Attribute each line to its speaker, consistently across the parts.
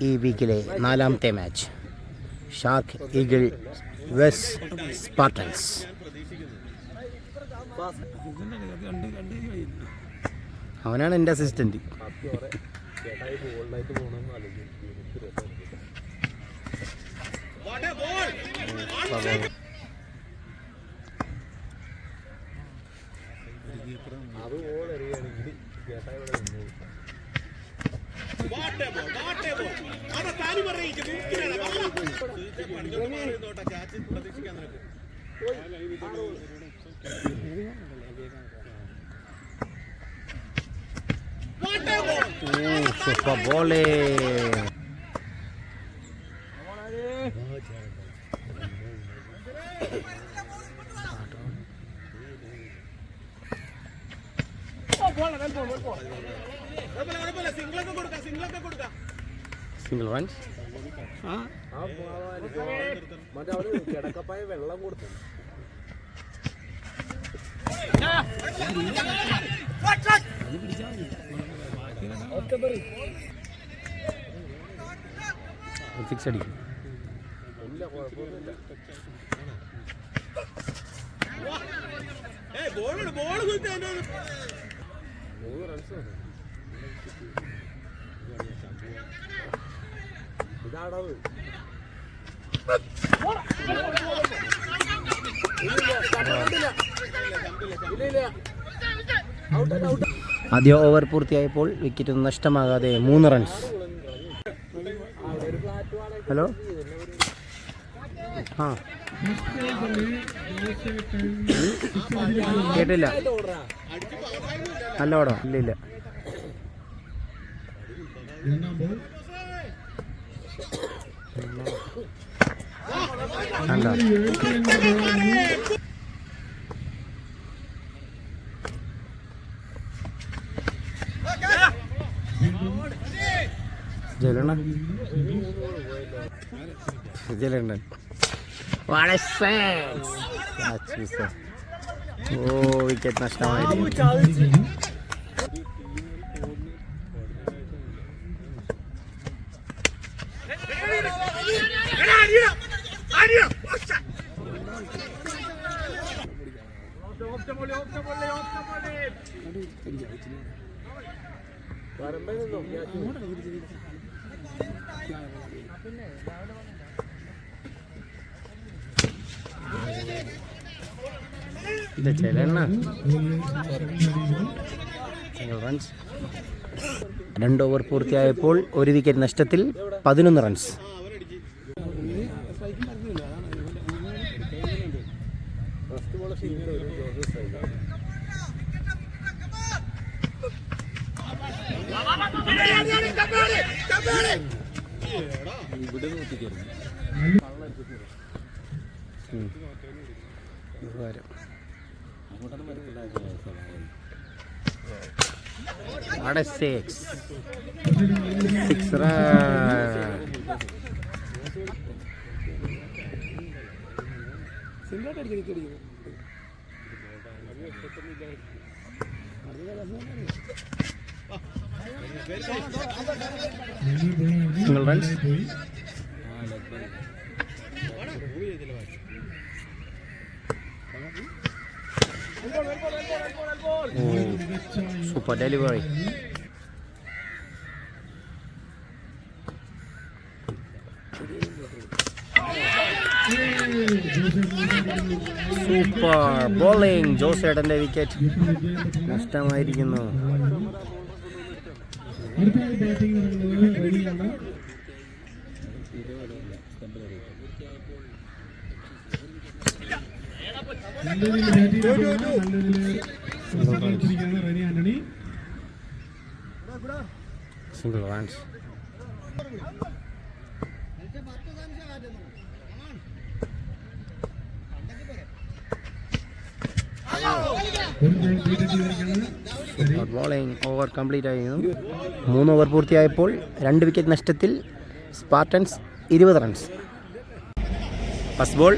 Speaker 1: ഈ വീക്കിലെ 4ാമത്തെ match Shark Eagle versus Spartans. അവനാണ് എൻ്റെ assistant. Super bowling. Single runs. Six അടിക്കും. ആദ്യ ഓവർ പൂർത്തിയായപ്പോൾ വിക്കറ്റ് നഷ്ടമാകാതെ 3 റൺസ്. ഹലോ, കേട്ടില്ല. നല്ല ഓടോ? ഇല്ല. ജലണ്ടൻ. വിക്കറ്റ് നഷ്ടമായി. രണ്ട് ഓവർ പൂർത്തിയായപ്പോൾ 1 വിക്കറ്റ് നഷ്ടത്തിൽ 11 runs. What a six run. Single runs. Super delivery. Super bowling. ജോസേട്ടന്റെ വിക്കറ്റ് നഷ്ടമായിരിക്കുന്നു. Single runs. Bowling over complete ആയിരുന്നു. 3 ഓവർ പൂർത്തിയായപ്പോൾ 2 വിക്കറ്റ് നഷ്ടത്തിൽ Spartans 20 runs. First ball.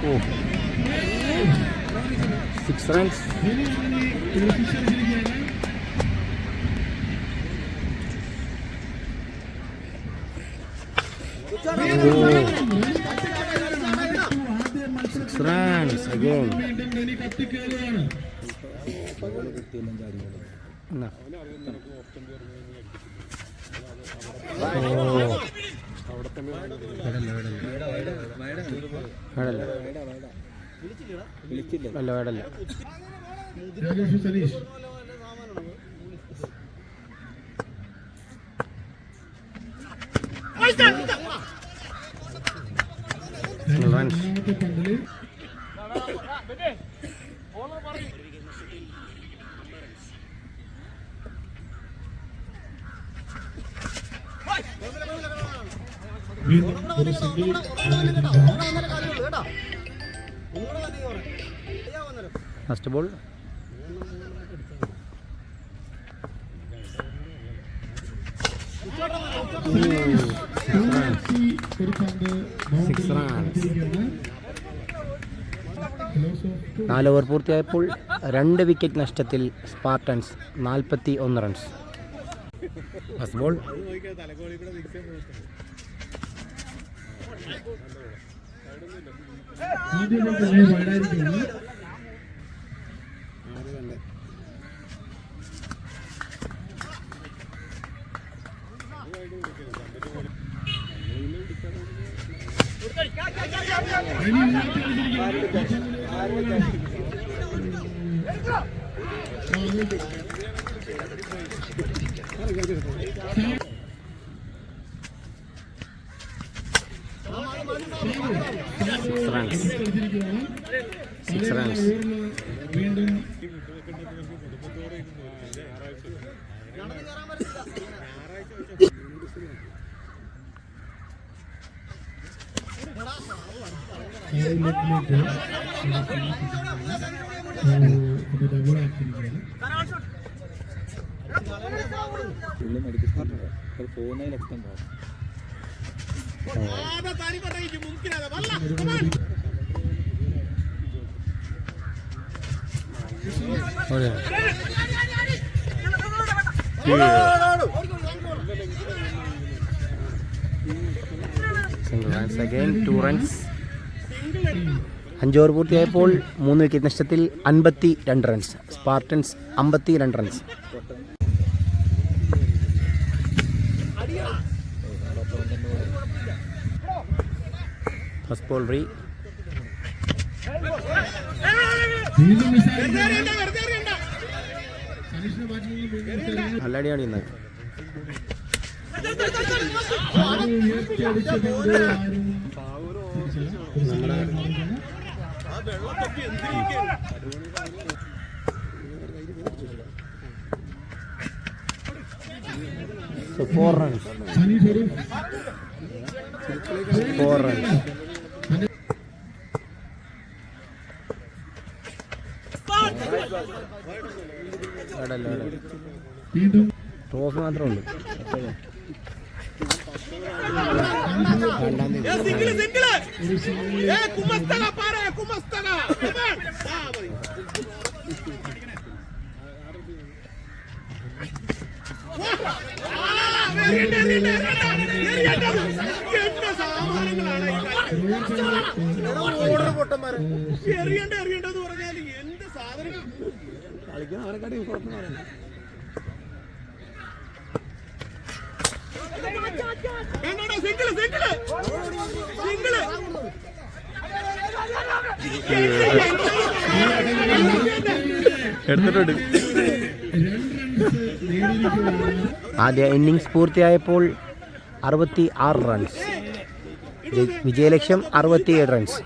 Speaker 1: Oh. 6 runs. 6 runs again. First ball. Six runs. 4 over പൂർത്തിയായപ്പോൾ 2 wicket നഷ്ടത്തിൽ Spartans 41 runs. First ball. Six runs. Single runs again, 2 runs. 5 over പൂർത്തിയായപ്പോൾ 3 wicket നഷ്ടത്തിൽ 52 runs. Spartans 52 runs. First ball റീ. നല്ല അടിയാണ് ഇന്ന്. So 4 runs. 4 runs. Trophy മാത്രമേ ഉള്ളൂ.
Speaker 2: എറിയേണ്ടത് പറഞ്ഞാൽ എന്ത് സാധനം കളിക്കുന്ന അവരെക്കാട്ടി പുറത്തുനിന്ന് പറയുന്നത്.
Speaker 1: എടുത്തിട്ടുണ്ട്. ആദ്യ ഇന്നിങ്സ് പൂർത്തിയായപ്പോൾ 66 റൺസ്. വിജയലക്ഷ്യം 67 runs.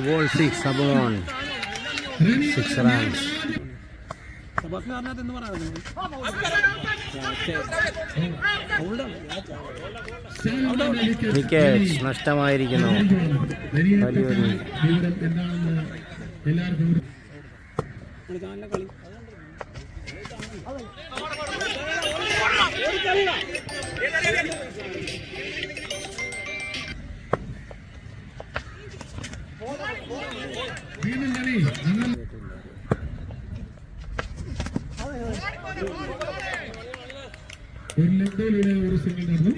Speaker 1: Ball 6 Sabon 6 runs. Wicket നഷ്ടമായിരിക്കുന്നു. വലിയൊരു
Speaker 2: ഒരു ലെഗിലൂടെ ഒരു സിംഗിൾ നടന്നു.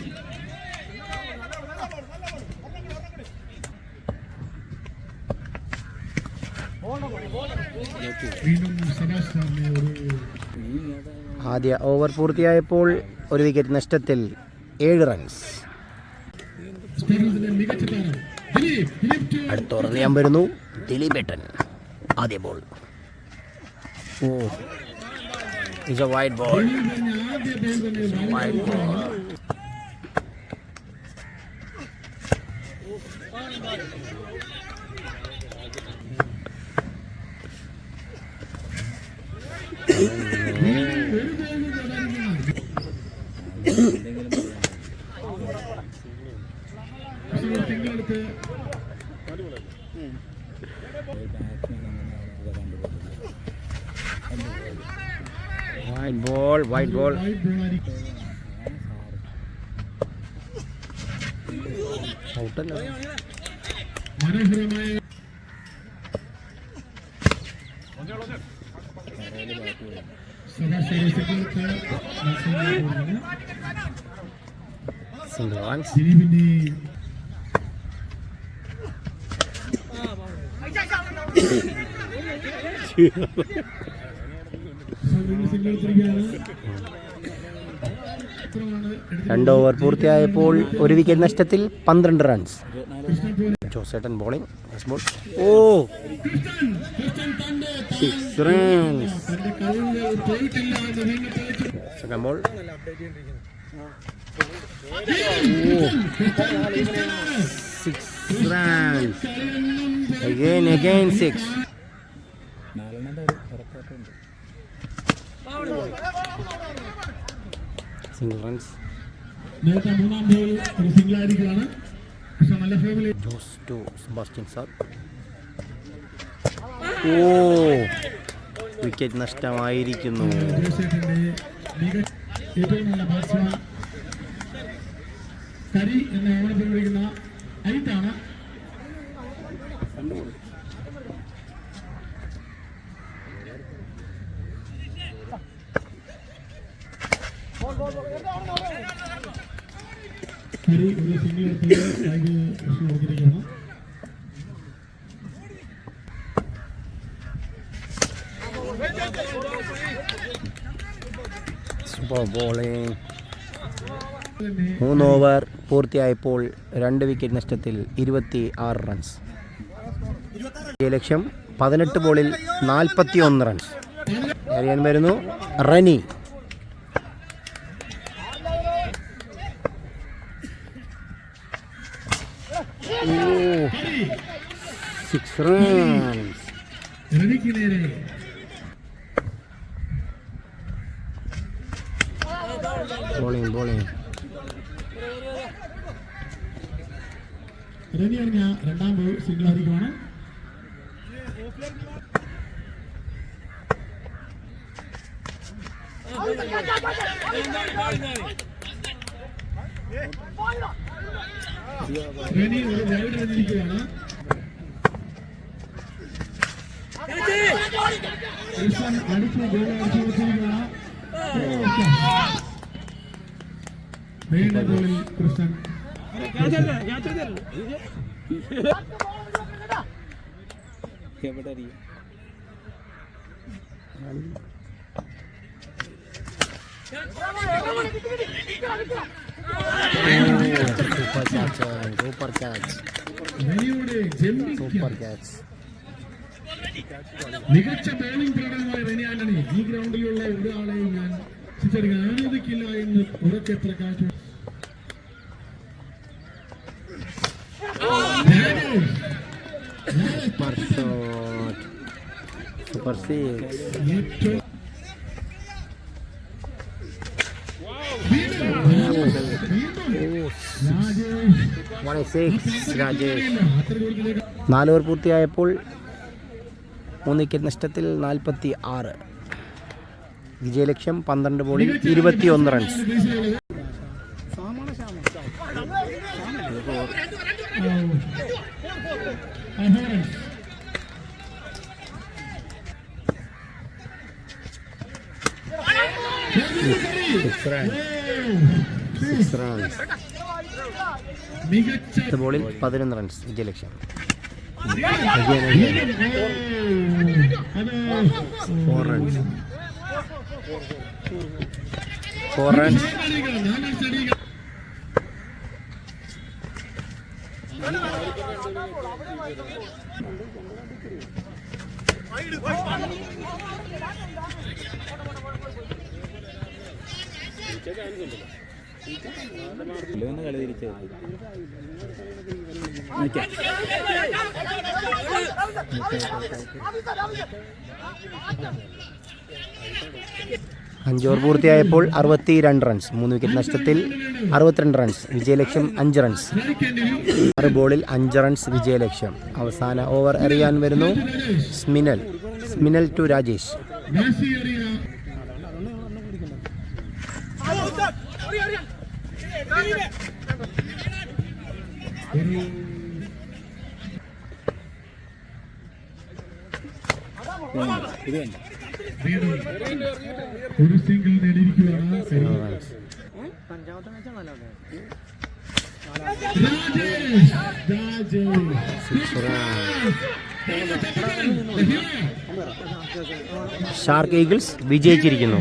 Speaker 2: വീണ്ടും സബാഷ് സാറിനെ ഒരു
Speaker 1: ആദ്യ ഓവർ പൂർത്തിയായപ്പോൾ ഒരു വിക്കറ്റ് നഷ്ടത്തിൽ 7 റൺസ്.
Speaker 2: സ്പെയിനിന്റെ മികച്ച താരം ദിലീപ്
Speaker 1: അടുത്ത ഓവർ ചെയ്യാൻ വരുന്നു ദിലീപേട്ടൻ. ആദ്യ ball. Oh, it's a wide ball.
Speaker 2: ആദ്യ ബോൾ തന്നെ
Speaker 1: വൈഡ് ബോൾ.
Speaker 2: സിംഗിളെടുത്ത്
Speaker 1: വൈഡ് ബോൾ. Wide ball. ഔട്ടല്ല.
Speaker 2: മനോഹരമായ
Speaker 1: സിംഗിൾ റൺസ്.
Speaker 2: ദിലീപിന്റെ
Speaker 1: രണ്ട് ഓവർ പൂർത്തിയായപ്പോൾ ഒരു വിക്കറ്റ് നഷ്ടത്തിൽ 12 റൺസ്. ജോസേട്ടൻ ബോളിംഗ്. ഓ, 6 runs. Second ball. 6 runs. Again 6. Single runs.
Speaker 2: നേരത്തെ മൂന്നാം ബോൾ ഒരു സിംഗിൾ ആയിരിക്കുകയാണ്. പക്ഷെ നല്ല ഫോമിൽ
Speaker 1: Goes to Sebastian Sar. ഓ, വിക്കറ്റ് നഷ്ടമായിരിക്കുന്നു.
Speaker 2: ജോസേട്ടന്റെ മികച്ച ഏറ്റവും നല്ല ബാറ്റ്സ്മാൻ കരി എന്ന ഓണത്തിൽ വിളിക്കുന്ന ഐറ്റാണ്. കരി ഒരു സിംഗിൾ കൊടുത്തിരിക്കുകയാണ്.
Speaker 1: Super bowling. 3 ഓവർ പൂർത്തിയായപ്പോൾ 2 വിക്കറ്റ് നഷ്ടത്തിൽ 26 റൺസ്. ലക്ഷ്യം 18 ബോളിൽ 41 റൺസ്. എറിയാൻ വരുന്നു റനി. ഓ, 6 റൺസ്.
Speaker 2: രവിക്ക് നേരെ
Speaker 1: ബോളിംഗ്.
Speaker 2: രവി അറിഞ്ഞ രണ്ടാം ബോൾ സിംഗിൾ ആയിരിക്കുവാണ്. രവി ഒരു വൈഡ് എറിഞ്ഞിരിക്കുകയാണ്. കൃഷ്ണൻ അടിച്ച് ഗോൾ അടിച്ചു വെച്ചിരിക്കുകയാണ്. വീണ്ടും ഗോളിൽ കൃഷ്ണൻ.
Speaker 1: Super catch.
Speaker 2: റെനിയുടെ ജമ്പിംഗ്
Speaker 1: ക്യാച്ച്.
Speaker 2: മികച്ച ബോളിംഗ് പ്രകടനമായ റെനി ആന്റണി. ഈ ഗ്രൗണ്ടിലുള്ള ഒരാളെയും ഞാൻ തിരിച്ചറിയാൻ അനുവദിക്കില്ല എന്ന് ഉറക്കെ പ്രകാശിച്ചു.
Speaker 1: Super six. രാജേഷ്. 4 ഓവർ പൂർത്തിയായപ്പോൾ 3 വിക്കറ്റ് നഷ്ടത്തിൽ 46. വിജയലക്ഷ്യം 12 ബോളിൽ 21 റൺസ്. 6 റൺസ്.
Speaker 2: മികച്ച
Speaker 1: അടുത്ത ബോളിൽ 11 റൺസ് വിജയലക്ഷ്യം.
Speaker 2: അത്
Speaker 1: 4 റൺസ്. 4 റൺസ്. അഞ്ച് ഓവർ പൂർത്തിയായപ്പോൾ 62 റൺസ്. 3 വിക്കറ്റ് നഷ്ടത്തിൽ 62 റൺസ്. വിജയലക്ഷ്യം 5 റൺസ്. 6 ബോളിൽ 5 റൺസ് വിജയലക്ഷ്യം. അവസാന ഓവർ എറിയാൻ വരുന്നു സ്മിനൽ ടു രാജേഷ്.
Speaker 2: ഒരു സിംഗിൾ നേടിയിരിക്കുകയാണ്.
Speaker 1: Shark Eagles വിജയിച്ചിരിക്കുന്നു.